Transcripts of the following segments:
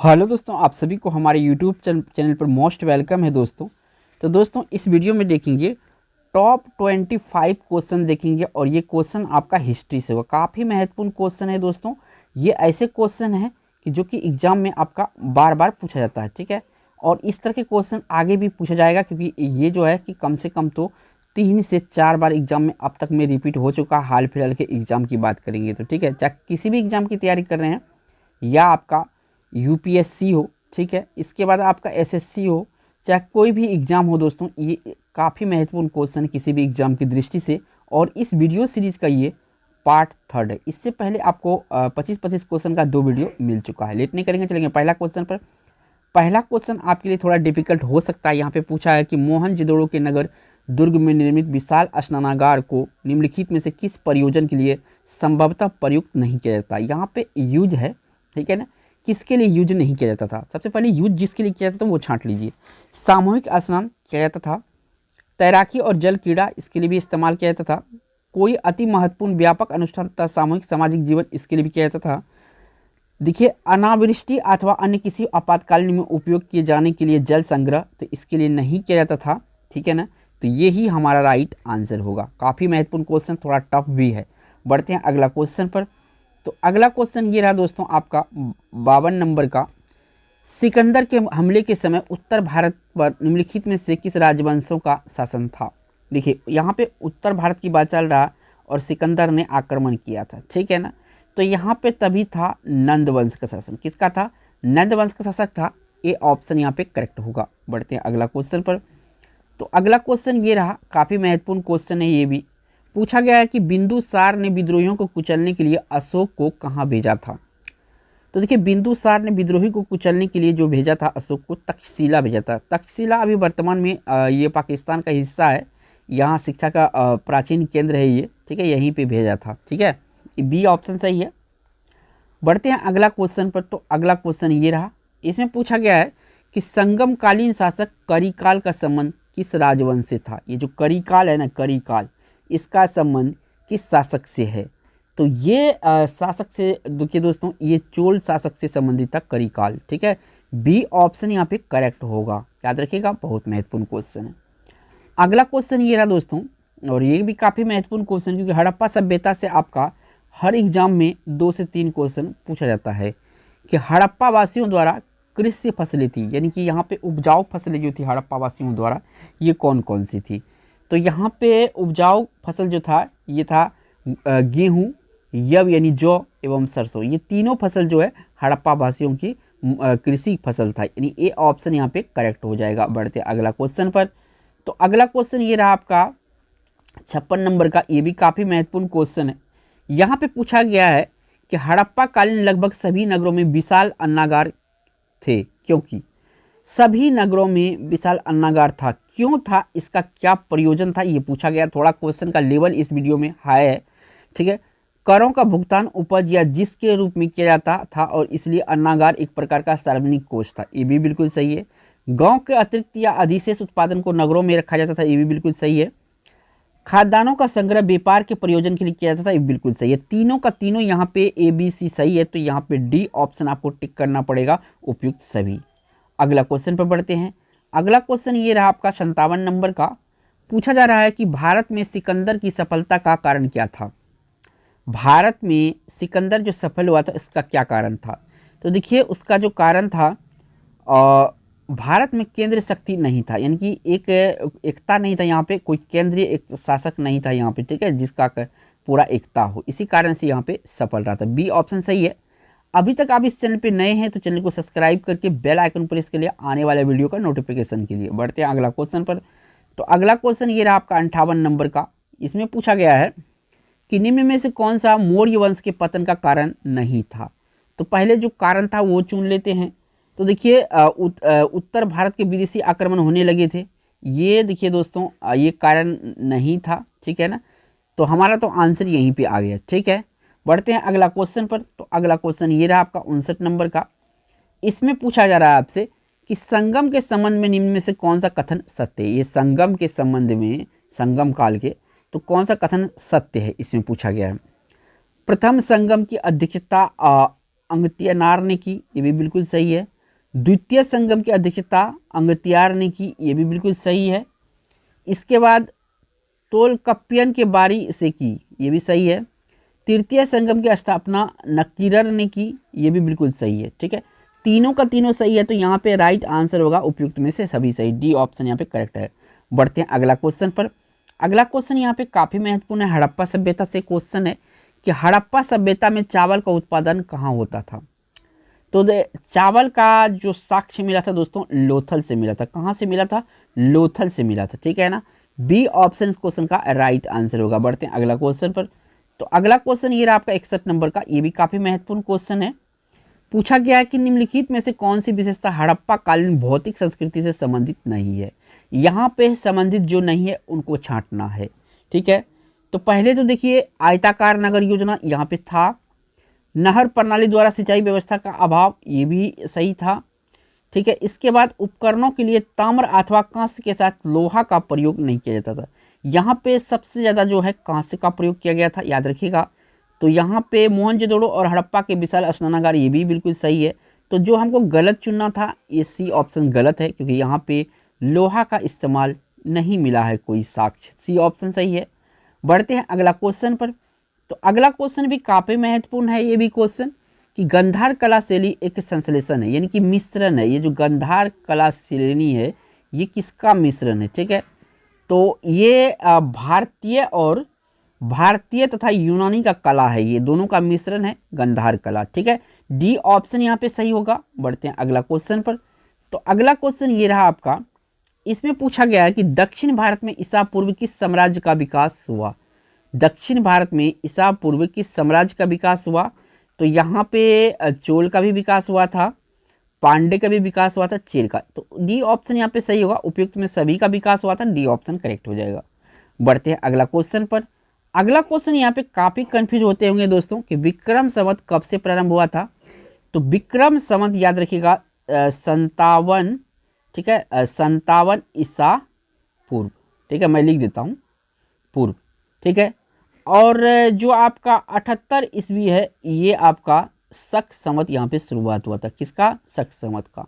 Hello दोस्तों, आप सभी को हमारे यूट्यूब चैनल पर मोस्ट वेलकम है दोस्तों। तो दोस्तों इस वीडियो में देखेंगे टॉप 25 क्वेश्चन देखेंगे और ये क्वेश्चन आपका हिस्ट्री से होगा। काफ़ी महत्वपूर्ण क्वेश्चन है दोस्तों। ये ऐसे क्वेश्चन है कि जो कि एग्जाम में आपका बार बार पूछा जाता है, ठीक है। और इस तरह के क्वेश्चन आगे भी पूछा जाएगा, क्योंकि ये जो है कि कम से कम तो 3 से 4 बार एग्जाम में अब तक में रिपीट हो चुका। हाल फिलहाल के एग्जाम की बात करेंगे तो ठीक है, चाहे किसी भी एग्जाम की तैयारी कर रहे हैं या आपका यूपीएससी हो, ठीक है, इसके बाद आपका एसएससी हो, चाहे कोई भी एग्ज़ाम हो दोस्तों, ये काफ़ी महत्वपूर्ण क्वेश्चन किसी भी एग्ज़ाम की दृष्टि से। और इस वीडियो सीरीज का ये पार्ट 3 है। इससे पहले आपको 25-25 क्वेश्चन का 2 वीडियो मिल चुका है। लेट नहीं करेंगे, चलेंगे पहला क्वेश्चन पर। पहला क्वेश्चन आपके लिए थोड़ा डिफिकल्ट हो सकता है। यहाँ पे पूछा है कि मोहनजोदड़ो के नगर दुर्ग में निर्मित विशाल स्नानागार को निम्नलिखित में से किस प्रयोजन के लिए संभवतः प्रयुक्त नहीं किया जाता। यहाँ पे यूज है, ठीक है ना, किसके लिए यूज नहीं किया जाता था। सबसे पहले यूज जिसके लिए किया जाता था वो छांट लीजिए। सामूहिक स्नान किया जाता था, तैराकी और जल क्रीड़ा इसके लिए भी इस्तेमाल किया जाता था, कोई अति महत्वपूर्ण व्यापक अनुष्ठान तथा सामूहिक सामाजिक जीवन इसके लिए भी किया जाता था। देखिए, अनावृष्टि अथवा अन्य किसी आपातकालीन में उपयोग किए जाने के लिए जल संग्रह, तो इसके लिए नहीं किया जाता था, ठीक है ना। तो ये ही हमारा राइट आंसर होगा। काफ़ी महत्वपूर्ण क्वेश्चन, थोड़ा टफ भी है। बढ़ते हैं अगला क्वेश्चन पर। तो अगला क्वेश्चन ये रहा दोस्तों आपका 52 नंबर का। सिकंदर के हमले के समय उत्तर भारत पर निम्नलिखित में से किस राजवंशों का शासन था। देखिए, यहाँ पे उत्तर भारत की बात चल रहा और सिकंदर ने आक्रमण किया था, ठीक है ना। तो यहाँ पे तभी था नंद वंश का शासन। किसका था? नंद वंश का शासक था। ये ऑप्शन यहाँ पे करेक्ट होगा। बढ़ते हैं अगला क्वेश्चन पर। तो अगला क्वेश्चन ये रहा, काफ़ी महत्वपूर्ण क्वेश्चन है। ये भी पूछा गया है कि बिंदुसार ने विद्रोहियों को कुचलने के लिए अशोक को कहाँ भेजा था। तो देखिए, बिंदुसार ने विद्रोही को कुचलने के लिए जो भेजा था अशोक को, तक्षशिला भेजा था। तक्षशिला अभी वर्तमान में ये पाकिस्तान का हिस्सा है। यहाँ शिक्षा का प्राचीन केंद्र है ये, ठीक है, यहीं पे भेजा था, ठीक है। बी ऑप्शन सही है। बढ़ते हैं अगला क्वेश्चन पर। तो अगला क्वेश्चन ये रहा, इसमें पूछा गया है कि संगमकालीन शासक करिकाल का संबंध किस राजवंश से था। ये जो करिकाल है ना, करिकाल, इसका संबंध किस शासक से है। तो ये शासक से, देखिए दोस्तों, ये चोल शासक से संबंधित था करिकाल, ठीक है। बी ऑप्शन यहाँ पे करेक्ट होगा, याद रखिएगा, बहुत महत्वपूर्ण क्वेश्चन है। अगला क्वेश्चन ये रहा दोस्तों, और ये भी काफ़ी महत्वपूर्ण क्वेश्चन, क्योंकि हड़प्पा सभ्यता से आपका हर एग्जाम में 2 से 3 क्वेश्चन पूछा जाता है कि हड़प्पा वासियों द्वारा कृषि फसलें थी, यानी कि यहाँ पे उपजाऊ फसलें जो थी हड़प्पा वासियों द्वारा, ये कौन कौन सी थी। तो यहाँ पे उपजाऊ फसल जो था ये था गेहूँ, यव यानी जौ एवं सरसों। ये तीनों फसल जो है हड़प्पा वासियों की कृषि फसल था, यानी ए ऑप्शन यहाँ पे करेक्ट हो जाएगा। बढ़ते अगला क्वेश्चन पर। तो अगला क्वेश्चन ये रहा आपका 56 नंबर का। ये भी काफ़ी महत्वपूर्ण क्वेश्चन है। यहाँ पे पूछा गया है कि हड़प्पा कालीन लगभग सभी नगरों में विशाल अन्नागार थे, क्योंकि सभी नगरों में विशाल अन्नागार था, क्यों था, इसका क्या प्रयोजन था, ये पूछा गया। थोड़ा क्वेश्चन का लेवल इस वीडियो में हाई है, ठीक है। करों का भुगतान उपज या जिसके रूप में किया जाता था, और इसलिए अन्नागार एक प्रकार का सार्वजनिक कोष था, ये भी बिल्कुल सही है। गांव के अतिरिक्त या अधिशेष उत्पादन को नगरों में रखा जाता था, ये भी बिल्कुल सही है। खाद्यान्नों का संग्रह व्यापार के प्रयोजन के लिए किया जाता था, ये बिल्कुल सही है। तीनों का तीनों यहाँ पे ए बी सी सही है, तो यहाँ पे डी ऑप्शन आपको टिक करना पड़ेगा, उपयुक्त सभी। अगला क्वेश्चन पर बढ़ते हैं। अगला क्वेश्चन ये रहा आपका 57 नंबर का। पूछा जा रहा है कि भारत में सिकंदर की सफलता का कारण क्या था। भारत में सिकंदर जो सफल हुआ था, इसका क्या कारण था। तो देखिए, उसका जो कारण था, भारत में केंद्र शक्ति नहीं था, यानी कि एक एकता नहीं था। यहाँ पे कोई केंद्रीय एक शासक नहीं था यहाँ पे, ठीक है, जिसका पूरा एकता हो, इसी कारण से यहाँ पे सफल रहा था। बी ऑप्शन सही है। अभी तक आप इस चैनल पे नए हैं तो चैनल को सब्सक्राइब करके बेल आइकन प्रेस के लिए आने वाले वीडियो का नोटिफिकेशन के लिए। बढ़ते हैं अगला क्वेश्चन पर। तो अगला क्वेश्चन ये रहा आपका 58 नंबर का। इसमें पूछा गया है कि निम्न में से कौन सा मौर्य वंश के पतन का कारण नहीं था। तो पहले जो कारण था वो चुन लेते हैं। तो देखिए, उत्तर भारत के विदेशी आक्रमण होने लगे थे, ये देखिए दोस्तों, ये कारण नहीं था, ठीक है ना। तो हमारा तो आंसर यहीं पे आ गया, ठीक है। बढ़ते हैं अगला क्वेश्चन पर। तो अगला क्वेश्चन ये रहा आपका 59 नंबर का। इसमें पूछा जा रहा है आपसे कि संगम के संबंध में निम्न में से कौन सा कथन सत्य है। ये संगम के संबंध में, संगम काल के, तो कौन सा कथन सत्य है, इसमें पूछा गया है। प्रथम संगम की अध्यक्षता अंगत्यानार ने की, ये भी बिल्कुल सही है। द्वितीय संगम की अध्यक्षता अंगत्यार ने की, ये भी बिल्कुल सही है। इसके बाद तोलकप्पियन के बारी से की, ये भी सही है। तृतीय संगम की स्थापना नक्कीरर ने की, ये भी बिल्कुल सही है। ठीक है, तीनों का तीनों सही है, तो यहाँ पे राइट आंसर होगा उपयुक्त में से सभी सही, डी ऑप्शन यहाँ पे करेक्ट है। बढ़ते हैं अगला क्वेश्चन पर। अगला क्वेश्चन यहाँ पे काफ़ी महत्वपूर्ण है, हड़प्पा सभ्यता से क्वेश्चन है कि हड़प्पा सभ्यता में चावल का उत्पादन कहाँ होता था। तो चावल का जो साक्ष्य मिला था दोस्तों, लोथल से मिला था। कहाँ से मिला था? लोथल से मिला था। ठीक है ना, बी ऑप्शन इस क्वेश्चन का राइट आंसर होगा। बढ़ते हैं अगला क्वेश्चन पर। तो अगला क्वेश्चन ये रहा आपका 61 नंबर का, ये भी काफ़ी महत्वपूर्ण क्वेश्चन है। पूछा गया है कि निम्नलिखित में से कौन सी विशेषता हड़प्पा कालीन भौतिक संस्कृति से संबंधित नहीं है। यहाँ पे संबंधित जो नहीं है उनको छांटना है। ठीक है, तो पहले तो देखिए आयताकार नगर योजना यहाँ पे था। नहर प्रणाली द्वारा सिंचाई व्यवस्था का अभाव, ये भी सही था। ठीक है, इसके बाद उपकरणों के लिए ताम्र अथवा कांस्य के साथ लोहा का प्रयोग नहीं किया जाता था। यहाँ पे सबसे ज़्यादा जो है कांस्य का प्रयोग किया गया था, याद रखिएगा। तो यहाँ पे मोहनजोदड़ो और हड़प्पा के विशाल स्नानागार, ये भी बिल्कुल सही है। तो जो हमको गलत चुनना था, ये सी ऑप्शन गलत है, क्योंकि यहाँ पे लोहा का इस्तेमाल नहीं मिला है कोई साक्ष्य। सी ऑप्शन सही है। बढ़ते हैं अगला क्वेश्चन पर। तो अगला क्वेश्चन भी काफ़ी महत्वपूर्ण है, ये भी क्वेश्चन कि गंधार कला शैली एक संश्लेषण है, यानी कि मिश्रण है। ये जो गंधार कला श्रेणी है, ये किसका मिश्रण है? ठीक है, तो ये भारतीय तथा यूनानी का कला है, ये दोनों का मिश्रण है गंधार कला। ठीक है, डी ऑप्शन यहाँ पे सही होगा। बढ़ते हैं अगला क्वेश्चन पर। तो अगला क्वेश्चन ये रहा आपका, इसमें पूछा गया है कि दक्षिण भारत में ईसा पूर्व किस साम्राज्य का विकास हुआ। दक्षिण भारत में ईसा पूर्व किस साम्राज्य का विकास हुआ? तो यहाँ पे चोल का भी विकास हुआ था, पांडे का भी विकास हुआ था, चेर का। तो डी ऑप्शन यहाँ पे सही होगा, उपयुक्त में सभी का विकास हुआ था, डी ऑप्शन करेक्ट हो जाएगा। बढ़ते हैं अगला क्वेश्चन पर। अगला क्वेश्चन यहाँ पे काफ़ी कंफ्यूज होते होंगे दोस्तों कि विक्रम संवत कब से प्रारंभ हुआ था। तो विक्रम संवत याद रखिएगा 57, ठीक है, 57 ईसा पूर्व। ठीक है, मैं लिख देता हूँ पूर्व। ठीक है, और जो आपका 78 ईस्वी है, ये आपका शक संवत यहाँ पे शुरुआत हुआ था। किसका? शक संवत का।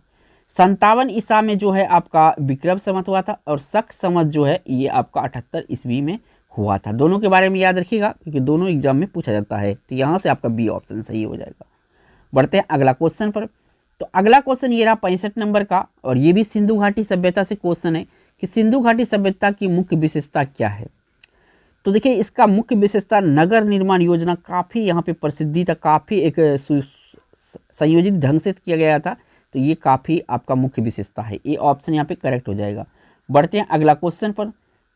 57 ईसा में जो है आपका विक्रम संवत हुआ था, और शक संवत जो है ये आपका 78 ईस्वी में हुआ था। दोनों के बारे में याद रखिएगा, क्योंकि दोनों एग्जाम में पूछा जाता है। तो यहाँ से आपका बी ऑप्शन सही हो जाएगा। बढ़ते हैं अगला क्वेश्चन पर। तो अगला क्वेश्चन ये रहा 65 नंबर का, और ये भी सिंधु घाटी सभ्यता से क्वेश्चन है कि सिंधु घाटी सभ्यता की मुख्य विशेषता क्या है। तो देखिए इसका मुख्य विशेषता नगर निर्माण योजना, काफ़ी यहाँ पे प्रसिद्धि था, काफ़ी एक संयोजित ढंग से किया गया था। तो ये काफ़ी आपका मुख्य विशेषता है, ये ऑप्शन यहाँ पे करेक्ट हो जाएगा। बढ़ते हैं अगला क्वेश्चन पर।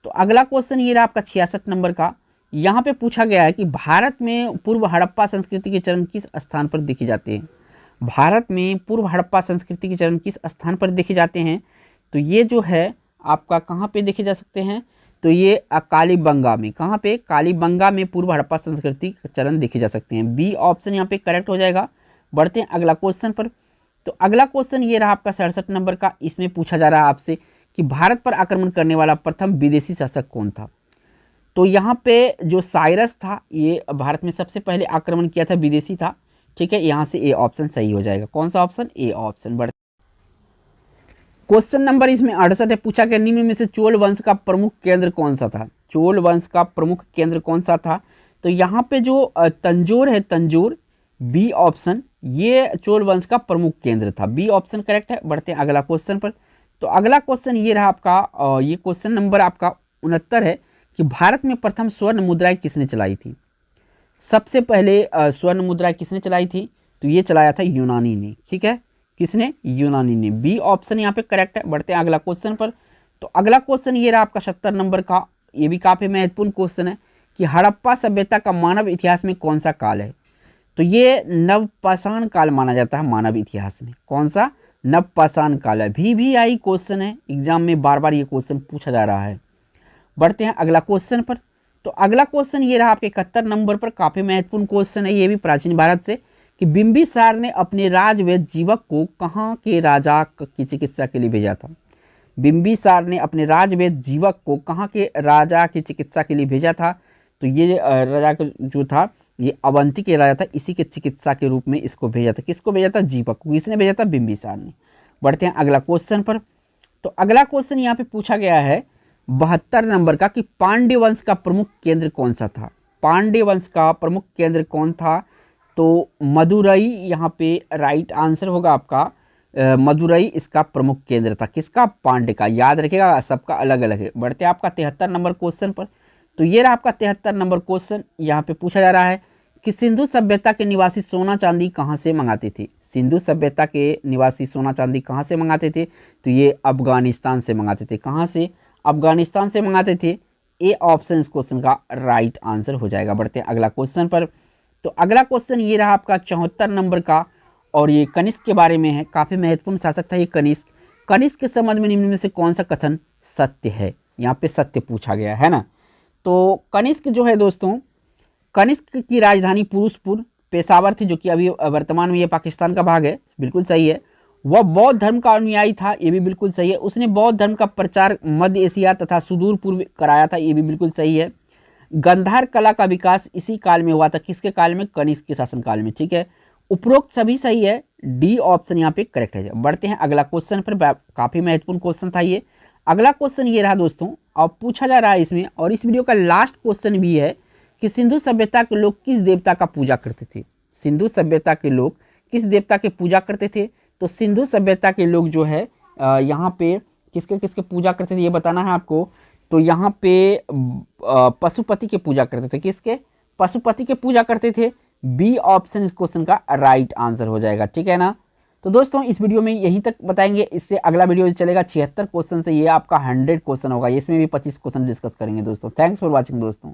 तो अगला क्वेश्चन ये रहा आपका 66 नंबर का। यहाँ पे पूछा गया है कि भारत में पूर्व हड़प्पा संस्कृति के चरण किस स्थान पर देखे जाते हैं। भारत में पूर्व हड़प्पा संस्कृति के चरण किस स्थान पर देखे जाते हैं। तो ये जो है आपका कहाँ पे देखे जा सकते हैं। तो ये कालीबंगा में। कहाँ पे? कालीबंगा में पूर्व हड़प्पा संस्कृति के चरण देखे जा सकते हैं। बी ऑप्शन यहाँ पे करेक्ट हो जाएगा। बढ़ते हैं अगला क्वेश्चन पर। तो अगला क्वेश्चन ये रहा आपका 67 नंबर का। इसमें पूछा जा रहा है आपसे कि भारत पर आक्रमण करने वाला प्रथम विदेशी शासक कौन था। तो यहाँ पे जो साइरस था, ये भारत में सबसे पहले आक्रमण किया था, विदेशी था। ठीक है, यहाँ से ए ऑप्शन सही हो जाएगा। कौन सा ऑप्शन? A option. बढ़ क्वेश्चन नंबर इसमें 68 है। पूछा गया निम्न में से चोल वंश का प्रमुख केंद्र कौन सा था। चोल वंश का प्रमुख केंद्र कौन सा था। तो यहाँ पे जो तंजौर है, तंजौर, बी ऑप्शन, ये चोल वंश का प्रमुख केंद्र था। बी ऑप्शन करेक्ट है। बढ़ते हैं अगला क्वेश्चन पर। तो अगला क्वेश्चन ये रहा आपका, ये क्वेश्चन नंबर आपका 69 है कि भारत में प्रथम स्वर्ण मुद्राएं किसने चलाई थी। सबसे पहले स्वर्ण मुद्रा किसने चलाई थी। तो ये चलाया था यूनानी ने। ठीक है, किसने? यूनानी ने। बी ऑप्शन यहाँ पे करेक्ट है। बढ़ते हैं अगला क्वेश्चन पर। तो अगला क्वेश्चन ये रहा आपका 70 नंबर का। ये भी काफ़ी महत्वपूर्ण क्वेश्चन है कि हड़प्पा सभ्यता का मानव इतिहास में कौन सा काल है। तो ये नवपाषाण काल माना जाता है मानव इतिहास में। कौन सा? नवपाषाण काल है। VVI क्वेश्चन है, एग्जाम में बार बार ये क्वेश्चन पूछा जा रहा है। बढ़ते हैं अगला क्वेश्चन पर। तो अगला क्वेश्चन ये रहा आपके 71 नंबर पर। काफ़ी महत्वपूर्ण क्वेश्चन है, ये भी प्राचीन भारत से, कि बिंबिसार ने अपने राजवैद्य जीवक को कहाँ के राजा की चिकित्सा के लिए भेजा था। बिंबिसार ने अपने राजवैद्य जीवक को कहाँ के राजा की चिकित्सा के लिए भेजा था। तो ये राजा जो था, ये अवंती के राजा था, इसी के चिकित्सा के रूप में इसको भेजा था। किसको भेजा था? जीवक को। किसने भेजा था? बिंबिसार ने। बढ़ते हैं अगला क्वेश्चन पर। तो अगला क्वेश्चन यहाँ पे पूछा गया है 72 नंबर का कि पांड्य वंश का प्रमुख केंद्र कौन सा था। पांड्य वंश का प्रमुख केंद्र कौन था? तो मदुरई यहाँ पे राइट आंसर होगा आपका। मदुरई इसका प्रमुख केंद्र था। किसका? पांड्य का। याद रखिएगा, सबका अलग अलग है। बढ़ते हैं आपका 73 नंबर क्वेश्चन पर। तो ये रहा आपका 73 नंबर क्वेश्चन। यहाँ पे पूछा जा रहा है कि सिंधु सभ्यता के निवासी सोना चांदी कहाँ से मंगाते थे। सिंधु सभ्यता के निवासी सोना चांदी कहाँ से मंगाते थे? तो ये अफगानिस्तान से मंगाते थे। कहाँ से? अफगानिस्तान से मंगाते थे। ए ऑप्शन इस क्वेश्चन का राइट आंसर हो जाएगा। बढ़ते हैं अगला क्वेश्चन पर। तो अगला क्वेश्चन ये रहा आपका 74 नंबर का, और ये कनिष्क के बारे में है। काफ़ी महत्वपूर्ण शासक था ये कनिष्क। कनिष्क के संबंध में निम्न में से कौन सा कथन सत्य है? यहाँ पे सत्य पूछा गया है ना। तो कनिष्क जो है दोस्तों, कनिष्क की राजधानी पुरुषपुर पेशावर थी, जो कि अभी वर्तमान में ये पाकिस्तान का भाग है। बिल्कुल सही है। वह बौद्ध धर्म का अनुयायी था, ये भी बिल्कुल सही है। उसने बौद्ध धर्म का प्रचार मध्य एशिया तथा सुदूर पूर्व कराया था, ये भी बिल्कुल सही है। गंधार कला का विकास इसी काल में हुआ था। किसके काल में? कनिष्क के शासन काल में। ठीक है, उपरोक्त सभी सही है। डी ऑप्शन यहाँ पे करेक्ट है। बढ़ते हैं अगला क्वेश्चन पर। काफी महत्वपूर्ण क्वेश्चन था ये। अगला क्वेश्चन ये रहा दोस्तों, अब पूछा जा रहा है इसमें, और इस वीडियो का लास्ट क्वेश्चन भी है कि सिंधु सभ्यता के लोग किस देवता का पूजा करते थे। सिंधु सभ्यता के लोग किस देवता की पूजा करते थे? तो सिंधु सभ्यता के लोग जो है यहाँ पे किसके किसके पूजा करते थे ये बताना है आपको। तो यहाँ पे पशुपति के पूजा करते थे। किसके? पशुपति के पूजा करते थे। बी ऑप्शन इस क्वेश्चन का राइट आंसर हो जाएगा। ठीक है ना। तो दोस्तों इस वीडियो में यहीं तक बताएंगे। इससे अगला वीडियो चलेगा 76 क्वेश्चन से, ये आपका 100 क्वेश्चन होगा। इसमें भी 25 क्वेश्चन डिस्कस करेंगे दोस्तों। थैंक्स फॉर वॉचिंग दोस्तों।